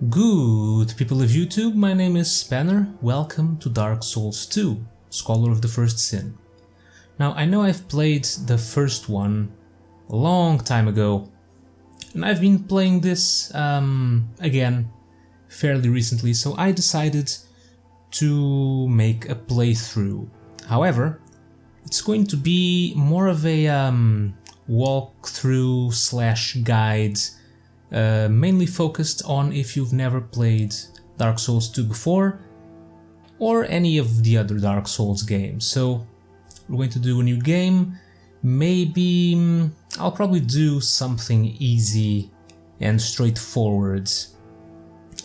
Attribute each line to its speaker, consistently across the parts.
Speaker 1: Good people of YouTube, my name is Spanner, welcome to Dark Souls 2, Scholar of the First Sin. Now I know I've played the first one a long time ago, and I've been playing this again fairly recently, so I decided to make a playthrough. However, it's going to be more of a walkthrough slash guide, mainly focused on if you've never played Dark Souls 2 before, or any of the other Dark Souls games. So we're going to do a new game. Maybe I'll probably do something easy and straightforward,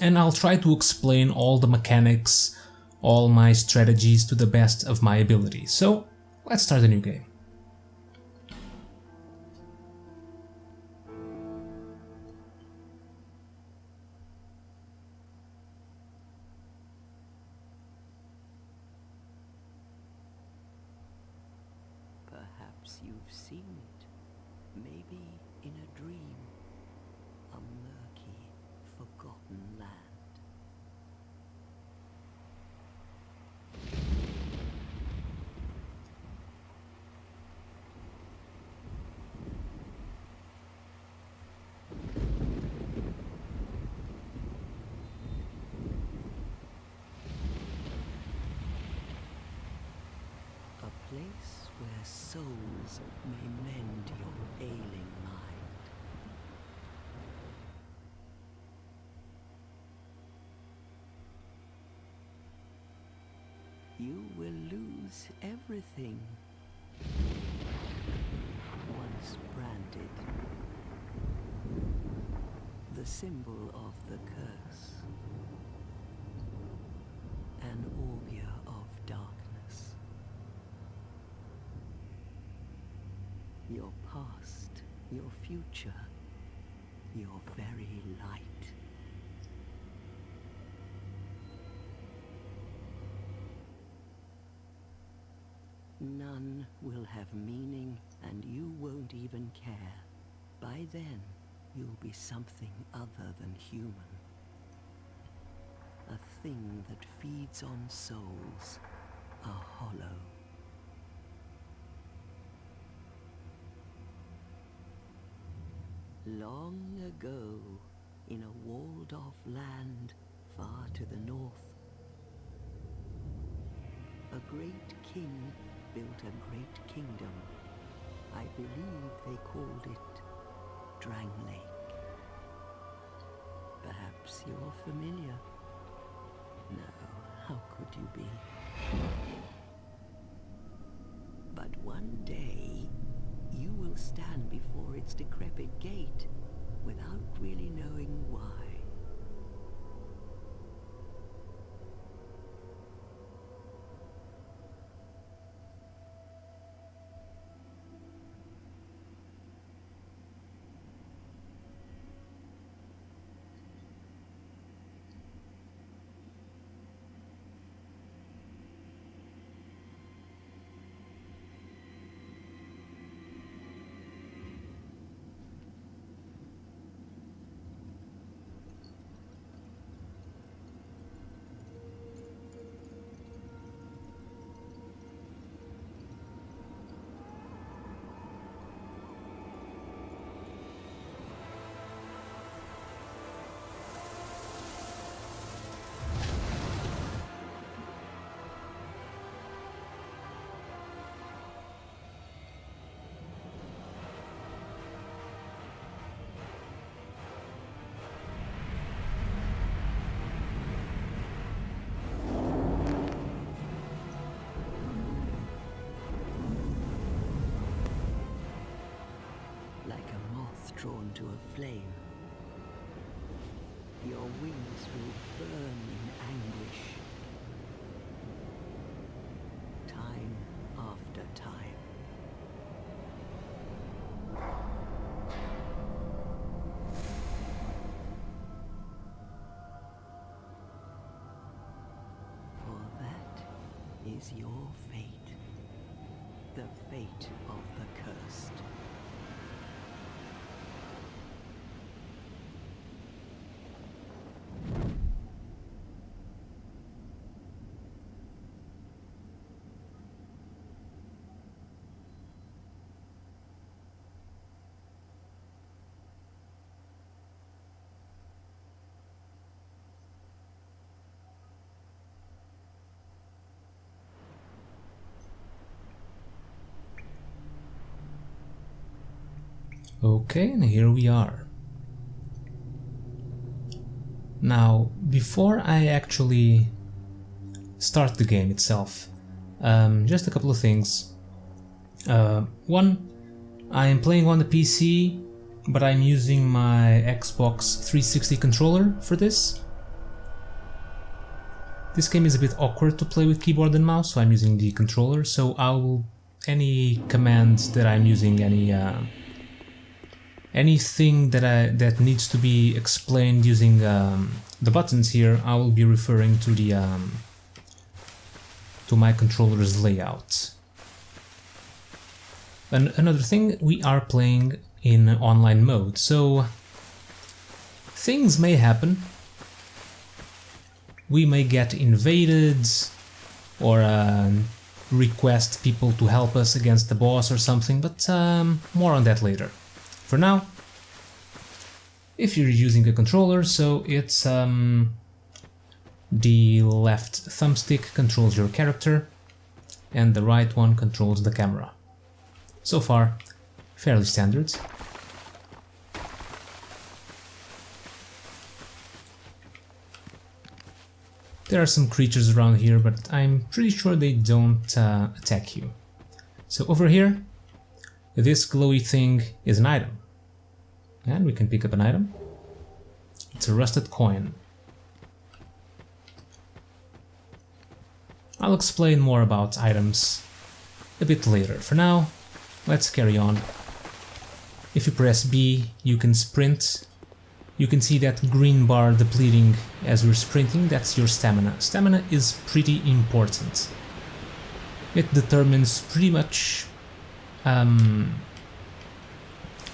Speaker 1: and I'll try to explain all the mechanics, all my strategies to the best of my ability. So let's start a new game.
Speaker 2: Perhaps you've seen it, maybe in a dream, a murky, forgotten land. A place where souls may mend your ailing mind. You will lose everything once branded, the symbol of the curse, an augur of darkness. Your past, your future, your very light. None will have meaning, and you won't even care. By then, you'll be something other than human. A thing that feeds on souls, a hollow. Long ago, in a walled-off land far to the north, a great king built a great kingdom. I believe they called it Drang Lake. Perhaps you're familiar. No, how could you be? But one day, you will stand before its decrepit gate without really knowing why. Drawn to a flame, your wings will burn in anguish, time after time. For that is your fate, the fate of the cursed.
Speaker 1: Okay, and here we are. Now, before I actually start the game itself, just a couple of things. One, I am playing on the PC, but I'm using my Xbox 360 controller for this. This game is a bit awkward to play with keyboard and mouse, so I'm using the controller. So any commands that I'm using, anything that needs to be explained using the buttons here, I will be referring to the to my controller's layout. And another thing, we are playing in online mode, so things may happen. We may get invaded, or request people to help us against the boss or something, but more on that later. For now, if you're using a controller, so it's the left thumbstick controls your character and the right one controls the camera. So far, fairly standard. There are some creatures around here, but I'm pretty sure they don't attack you. So over here, this glowy thing is an item. And we can pick up an item. It's a rusted coin. I'll explain more about items a bit later. For now, let's carry on. If you press B, you can sprint. You can see that green bar depleting as we're sprinting, that's your stamina. Stamina is pretty important. It determines pretty much...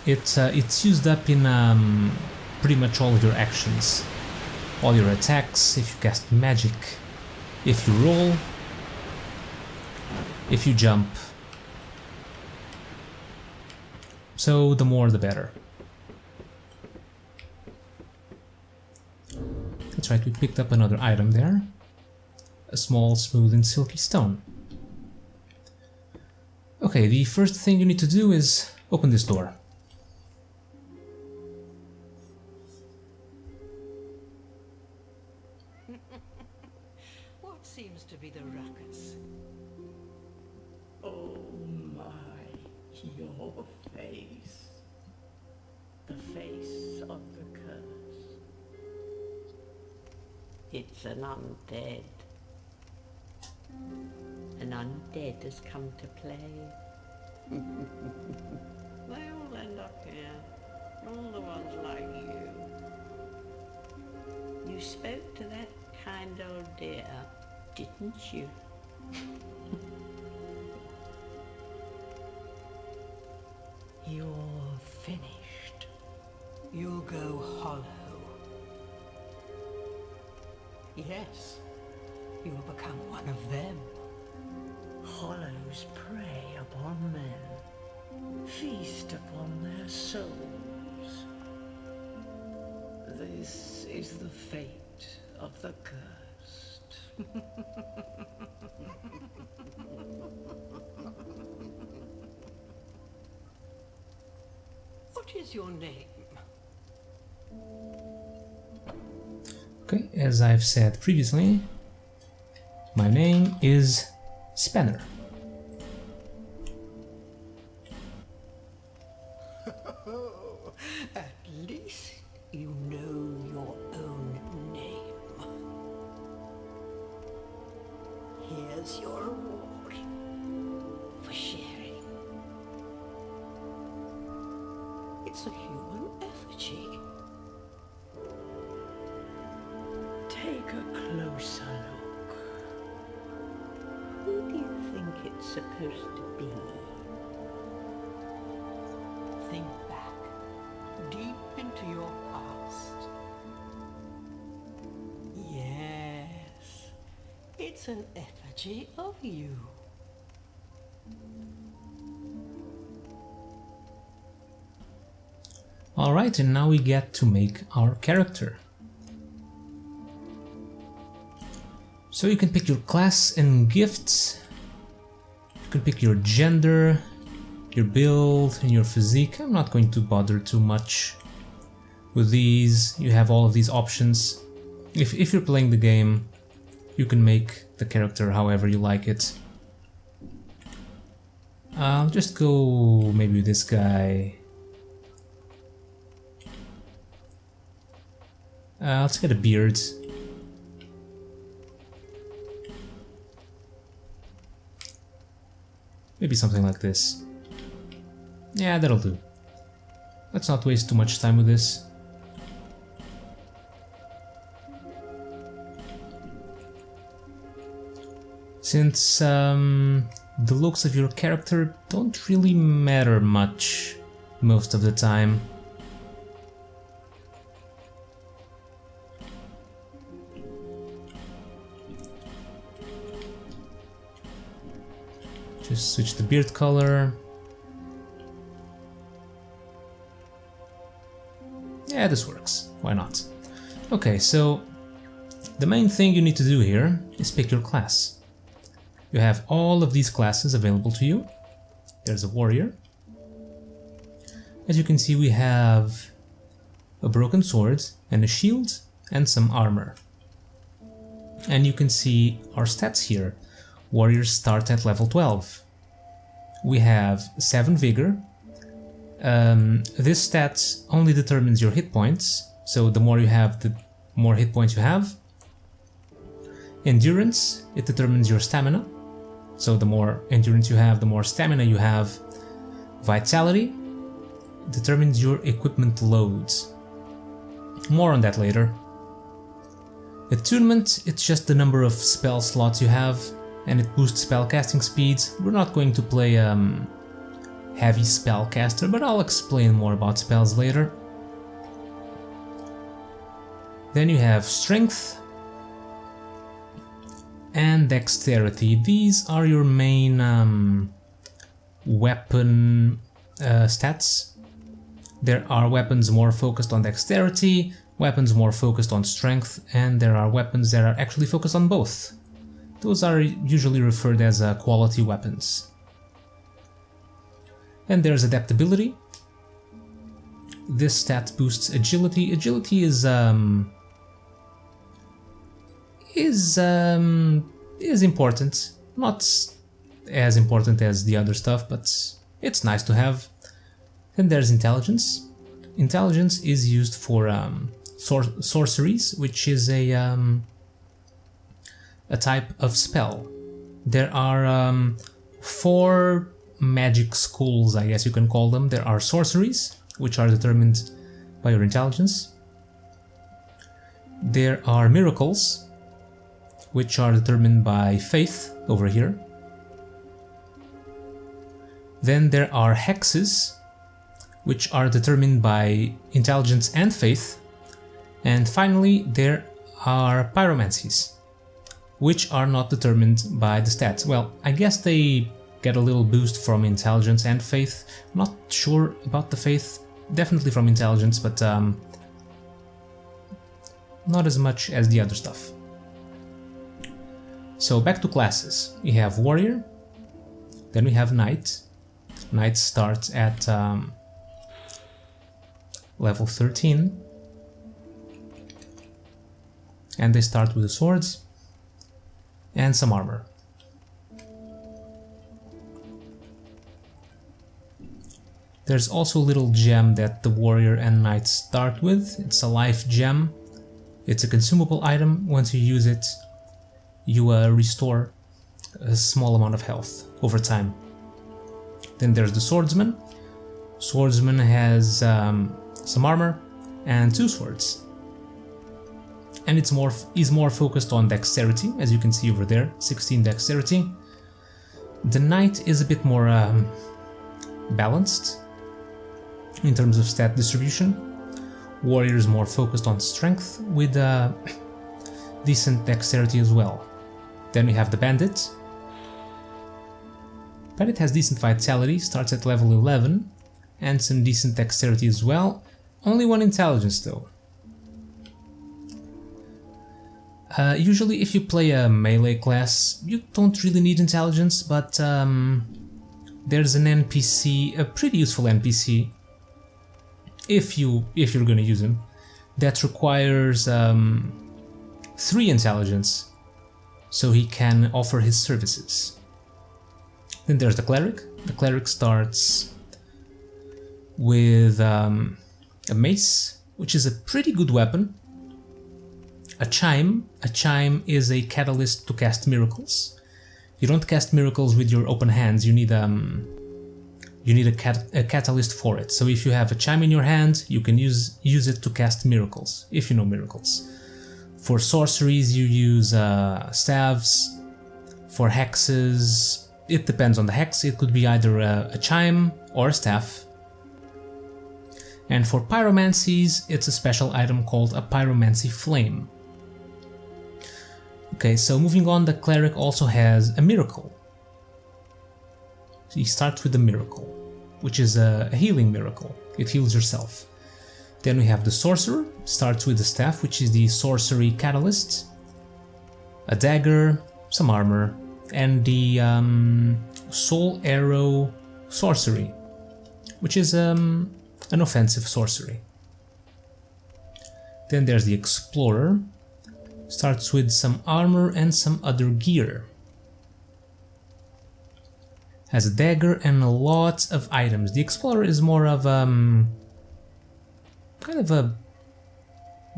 Speaker 1: it's used up in pretty much all of your actions. All your attacks, if you cast magic, if you roll, if you jump. So the more the better. That's right, we picked up another item there. A small, smooth and silky stone. Okay, the first thing you need to do is open this door.
Speaker 2: What seems to be the ruckus?
Speaker 3: Oh my, your face. The face of the curse. It's an undead. An undead has come to play. They all end up here. All the ones like you. You spoke to that kind old dear, didn't you? You're finished.
Speaker 2: You'll go hollow.
Speaker 3: Yes,
Speaker 2: You'll become one of them.
Speaker 3: hollows prey upon men, feast upon their souls. This is the fate of the cursed.
Speaker 2: What is your name?
Speaker 1: Okay, as I've said previously, my name is Spanner.
Speaker 2: At least you know your own name. Here's your reward for sharing. It's a human effigy.
Speaker 3: Take a closer look. Who do you think it's supposed to be?
Speaker 2: Think back, deep into your past. Yes, it's an effigy of you.
Speaker 1: Alright, and now we get to make our character. So you can pick your class and gifts, you can pick your gender, your build and your physique. I'm not going to bother too much with these. You have all of these options. If you're playing the game, you can make the character however you like it. I'll just go maybe with this guy. Let's get a beard. Maybe something like this. Yeah, that'll do. Let's not waste too much time with this. Since the looks of your character don't really matter much most of the time. Just switch the beard color. Yeah, this works. Why not? Okay, so the main thing you need to do here is pick your class. You have all of these classes available to you. There's a warrior. As you can see, we have a broken sword and a shield and some armor. And you can see our stats here. Warriors start at level 12. We have 7 vigor. This stat only determines your hit points, so the more you have, the more hit points you have. Endurance, it determines your stamina, so the more endurance you have, the more stamina you have. Vitality determines your equipment loads. More on that later. Attunement, it's just the number of spell slots you have, and it boosts spellcasting speeds. We're not going to play heavy spellcaster, but I'll explain more about spells later. Then you have strength and dexterity. These are your main weapon stats. There are weapons more focused on dexterity, weapons more focused on strength, and there are weapons that are actually focused on both. Those are usually referred as quality weapons. And there's adaptability. This stat boosts agility. Agility is important. Not as important as the other stuff, but it's nice to have. Then there's intelligence. Intelligence is used for sorceries, which is a type of spell. There are 4 magic schools, I guess you can call them. There are sorceries, which are determined by your intelligence. There are miracles, which are determined by faith over here. Then there are hexes, which are determined by intelligence and faith. And finally, there are pyromancies, which are not determined by the stats. Well, I guess they get a little boost from intelligence and faith. Not sure about the faith, definitely from intelligence, but not as much as the other stuff. So back to classes. We have warrior, then we have knight. Knight starts at level 13, and they start with the swords and some armor. There's also a little gem that the warrior and knight start with. It's a life gem. It's a consumable item. Once you use it, you restore a small amount of health over time. Then there's the swordsman. Swordsman has some armor and 2 swords. And is more focused on dexterity, as you can see over there, 16 dexterity. The knight is a bit more balanced in terms of stat distribution. Warrior is more focused on strength with decent dexterity as well. Then we have the bandit. Bandit has decent vitality, starts at level 11, and some decent dexterity as well. Only 1 intelligence though. Usually if you play a melee class, you don't really need intelligence, but there's an NPC, a pretty useful NPC, if you're gonna use him, that requires 3 intelligence, so he can offer his services. Then there's the cleric. The cleric starts with a mace, which is a pretty good weapon. A chime. A chime is a catalyst to cast miracles. You don't cast miracles with your open hands. You need a catalyst for it. So if you have a chime in your hand, you can use it to cast miracles, if you know miracles. For sorceries, you use staves. For hexes, it depends on the hex. It could be either a chime or a staff. And for pyromancies, it's a special item called a pyromancy flame. Okay, so moving on, the cleric also has a miracle. So he starts with a miracle, which is a healing miracle. It heals yourself. Then we have the sorcerer, starts with the staff, which is the sorcery catalyst, a dagger, some armor, and the soul arrow sorcery, which is an offensive sorcery. Then there's the explorer, starts with some armor and some other gear. Has a dagger and a lot of items. The explorer is more of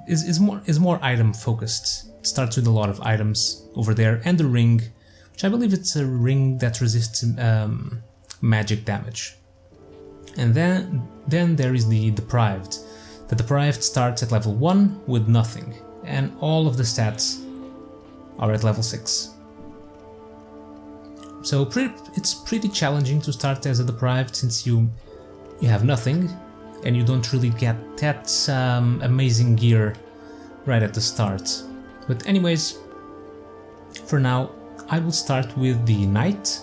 Speaker 1: is more item focused. It starts with a lot of items over there, and the ring, which I believe it's a ring that resists magic damage. And then there is the deprived. The deprived starts at level 1 with nothing, and all of the stats are at level 6. So it's pretty challenging to start as a deprived, since you have nothing and you don't really get that amazing gear right at the start. But anyways, for now I will start with the knight,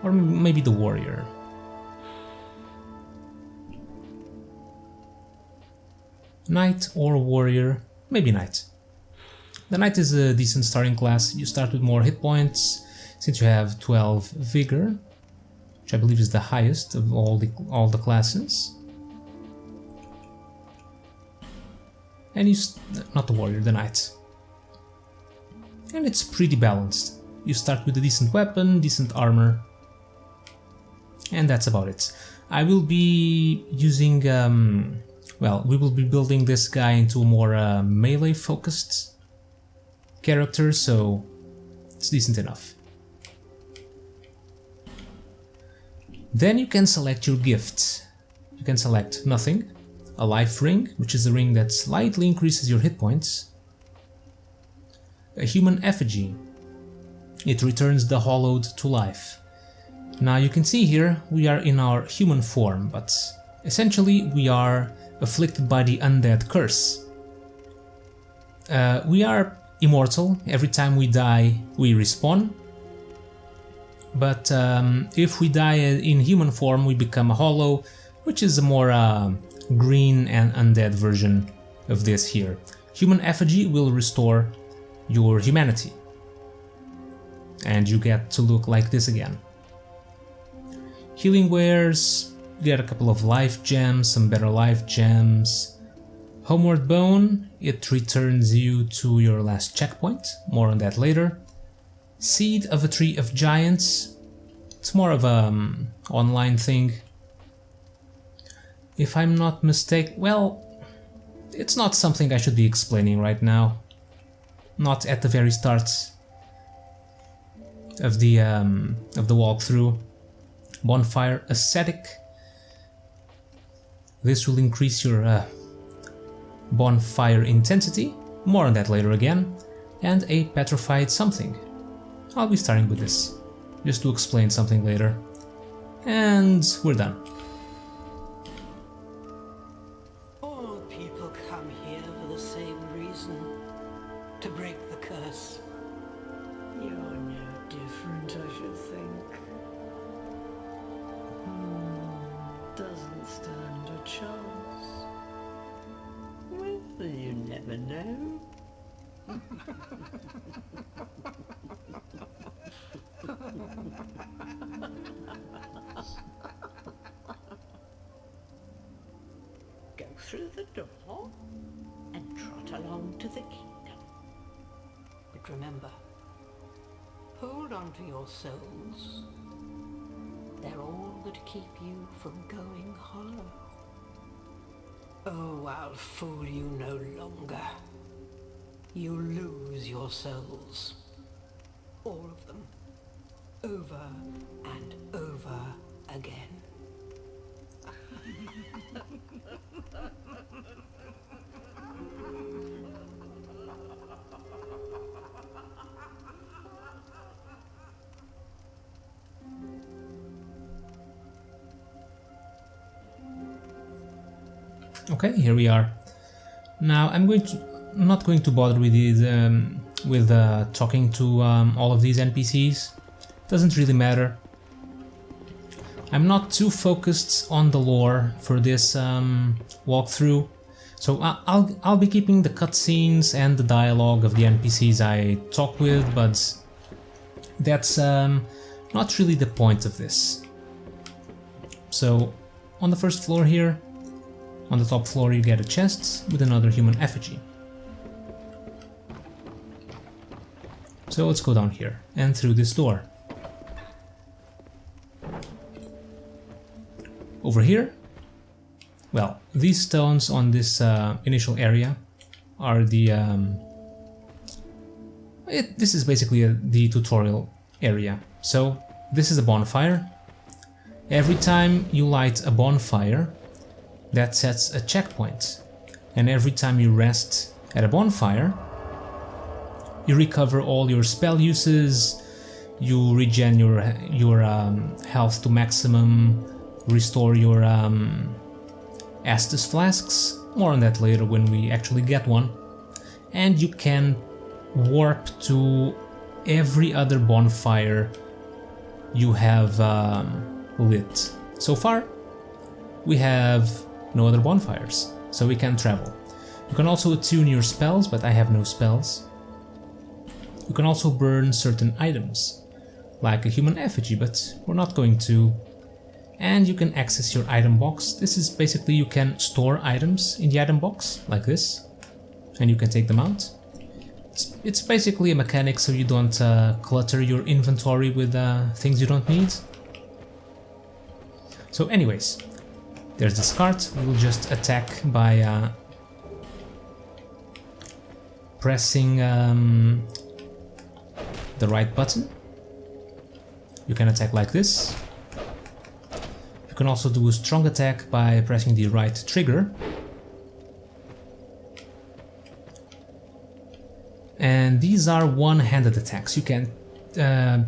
Speaker 1: or maybe the warrior. Knight or warrior, maybe knight. The knight is a decent starting class. You start with more hit points, since you have 12 vigor, which I believe is the highest of all the classes. And not the warrior, the knight. And it's pretty balanced. You start with a decent weapon, decent armor, and that's about it. I will be using, we will be building this guy into a more melee focused character, so it's decent enough. Then you can select your gifts. You can select nothing, a life ring, which is a ring that slightly increases your hit points, a human effigy, it returns the hollowed to life. Now you can see here we are in our human form, but essentially we are afflicted by the undead curse. We are immortal. Every time we die we respawn, but if we die in human form we become a hollow, which is a more green and undead version of this here. Human effigy will restore your humanity, and you get to look like this again. Healing wares, you get a couple of life gems, some better life gems. Homeward Bone, it returns you to your last checkpoint, more on that later. Seed of a Tree of Giants, it's more of an online thing. If I'm not mistaken, well, it's not something I should be explaining right now. Not at the very start of the walkthrough. Bonfire Ascetic. This will increase your bonfire intensity, more on that later again. And a petrified something. I'll be starting with this, just to explain something later. And we're done.
Speaker 2: All people come here for the same reason, to break the curse.
Speaker 3: You're no different, I should think. Doesn't stand a chance. Well, you never know. Go through the door and trot along to the kingdom. But remember, hold on to your souls. They're all that keep you from going hollow. Oh, I'll fool you no longer. You'll lose your souls. All of them. Over and over again.
Speaker 1: Okay, here we are. Now I'm not going to bother with it, talking to all of these NPCs. Doesn't really matter. I'm not too focused on the lore for this walkthrough, so I'll be keeping the cutscenes and the dialogue of the NPCs I talk with, but that's not really the point of this. So on the first floor here, on the top floor you get a chest with another human effigy. So let's go down here and through this door. Over here, well, these stones on this initial area are the... this is basically the tutorial area. So this is a bonfire. Every time you light a bonfire, that sets a checkpoint, and every time you rest at a bonfire, you recover all your spell uses, you regen your health to maximum, restore your Estus flasks, more on that later when we actually get one, and you can warp to every other bonfire you have lit. So far, we have no other bonfires, so we can travel. You can also attune your spells, but I have no spells. You can also burn certain items, like a human effigy, but we're not going to. And you can access your item box. This is basically you can store items in the item box, like this, and you can take them out. It's basically a mechanic so you don't clutter your inventory with things you don't need. So anyways, there's this cart. We'll just attack by pressing the right button. You can attack like this. You can also do a strong attack by pressing the right trigger. And these are one-handed attacks. You can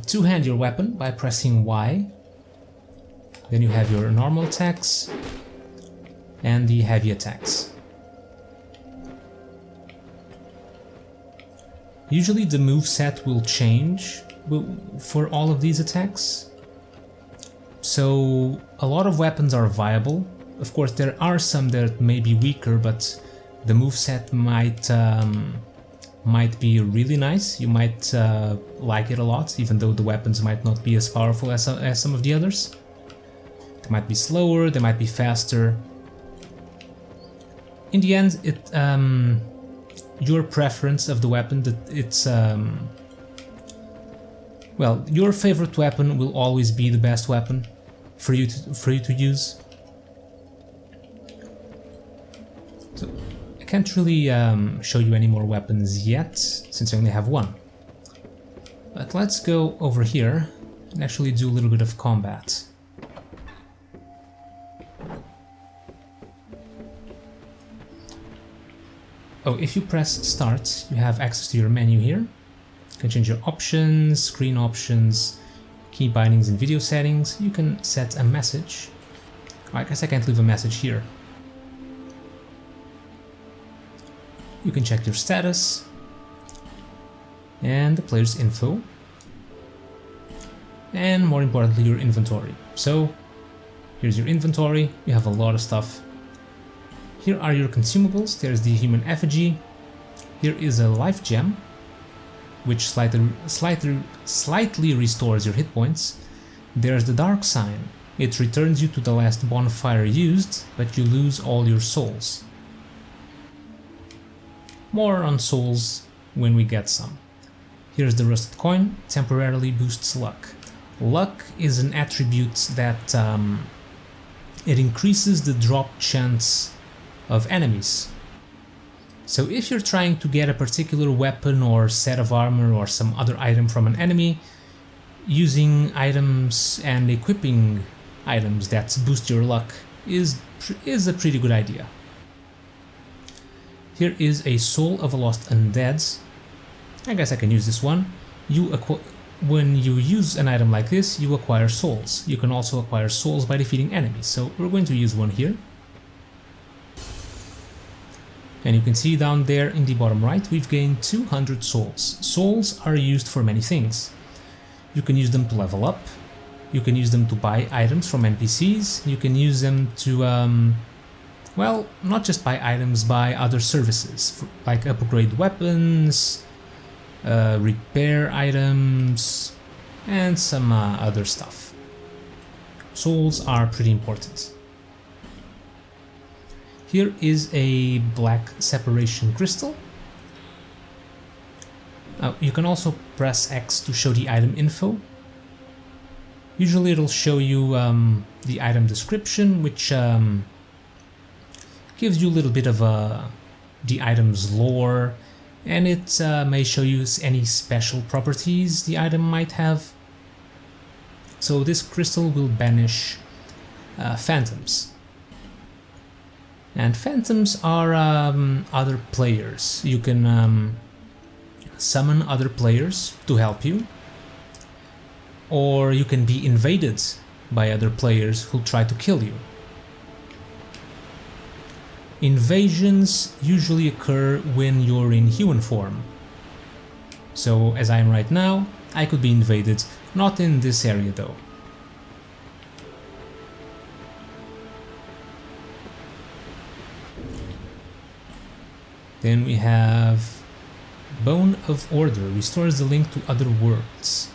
Speaker 1: two-hand your weapon by pressing Y. Then you have your normal attacks and the heavy attacks. Usually the moveset will change for all of these attacks. So a lot of weapons are viable. Of course there are some that may be weaker, but the moveset might be really nice. You might like it a lot, even though the weapons might not be as powerful as some of the others. They might be slower, they might be faster. In the end, your preference of the weapon, well, your favorite weapon will always be the best weapon for you to use. So I can't really show you any more weapons yet, since I only have one. But let's go over here and actually do a little bit of combat. Oh, if you press start, you have access to your menu here. You can change your options, screen options, key bindings and video settings. You can set a message. I guess I can't leave a message here. You can check your status and the player's info, and more importantly your inventory. So here's your inventory. You have a lot of stuff. Here are your consumables. There's the human effigy, Here is a life gem, which slightly restores your hit points. There's the dark sign. It returns you to the last bonfire used, but you lose all your souls. More on souls when we get some. Here's the rusted coin, temporarily boosts luck. Luck is an attribute that it increases the drop chance of enemies. So if you're trying to get a particular weapon or set of armor or some other item from an enemy, using items and equipping items that boost your luck is a pretty good idea. Here is a Soul of a Lost Undead. I guess I can use this one. When you use an item like this, you acquire souls. You can also acquire souls by defeating enemies, so we're going to use one here. And you can see down there in the bottom right, we've gained 200 souls. Souls are used for many things. You can use them to level up, you can use them to buy items from NPCs, you can use them to, well, not just buy items, buy other services, like upgrade weapons, repair items, and some other stuff. Souls are pretty important. Here is a black separation crystal. You can also press X to show the item info. Usually it'll show you the item description, which gives you a little bit of the item's lore, and it may show you any special properties the item might have. So this crystal will banish phantoms. And phantoms are other players. You can summon other players to help you, or you can be invaded by other players who try to kill you. Invasions usually occur when you're in human form. So as I am right now, I could be invaded, not in this area though. Then we have Bone of Order, restores the link to other worlds.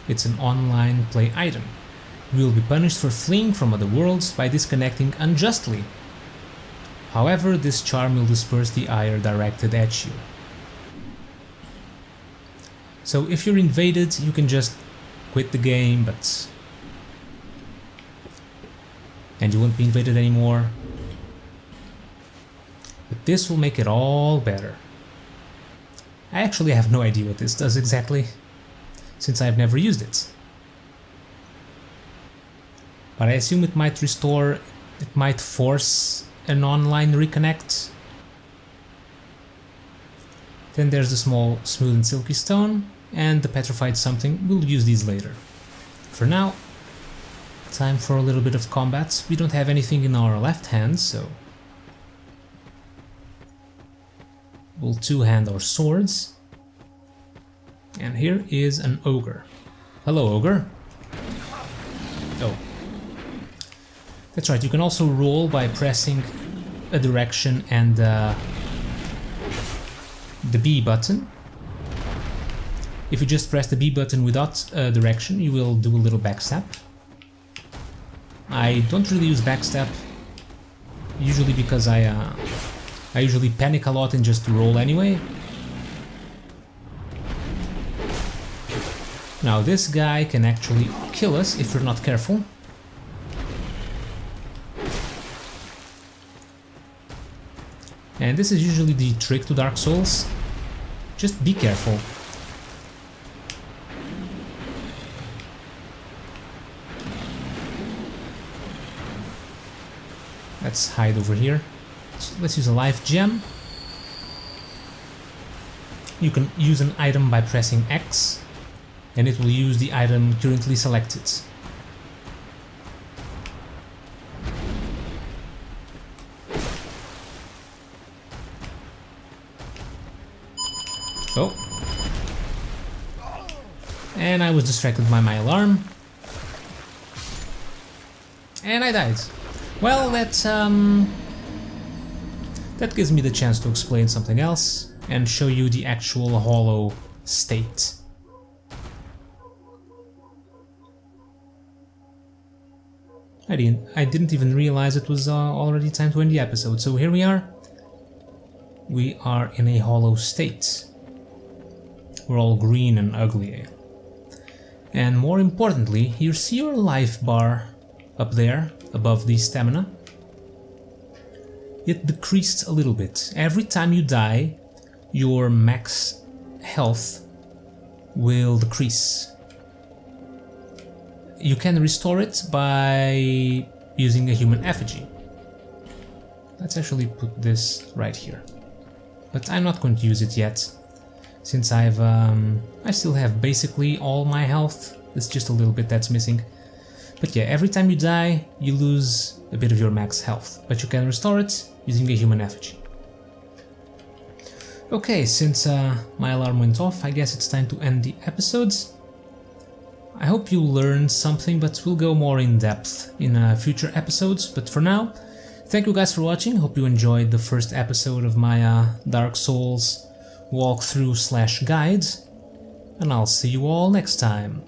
Speaker 1: It's an online play item. You will be punished for fleeing from other worlds by disconnecting unjustly. However, this charm will disperse the ire directed at you. So if you're invaded, you can just quit the game, and you won't be invaded anymore. But this will make it all better. I actually have no idea what this does exactly, since I've never used it. But I assume it might force an online reconnect. Then there's the small smooth and silky stone, and the petrified something. We'll use these later. For now, time for a little bit of combat. We don't have anything in our left hand, so we'll two-hand our swords. And here is an ogre. Hello, ogre. Oh. That's right, you can also roll by pressing a direction and the B button. If you just press the B button without a direction, you will do a little backstab. I don't really use backstab, usually because I usually panic a lot and just roll anyway. Now this guy can actually kill us if we're not careful. And this is usually the trick to Dark Souls. Just be careful. Let's hide over here. So let's use a life gem. You can use an item by pressing X, and it will use the item currently selected. Oh. And I was distracted by my alarm. And I died. Well, that gives me the chance to explain something else. and show you the actual hollow state. I didn't even realize it was already time to end the episode, so here we are. We are in a hollow state. We're all green and ugly. And more importantly, you see your life bar up there, above the stamina. It decreased a little bit. Every time you die, your max health will decrease. You can restore it by using a human effigy. Let's actually put this right here. But I'm not going to use it yet, since I still have basically all my health. It's just a little bit that's missing. But yeah, every time you die, you lose a bit of your max health, but you can restore it using a human effigy. Okay, since my alarm went off, I guess it's time to end the episodes. I hope you learned something, but we'll go more in depth in future episodes. But for now, thank you guys for watching. Hope you enjoyed the first episode of my Dark Souls walkthrough / guide, and I'll see you all next time.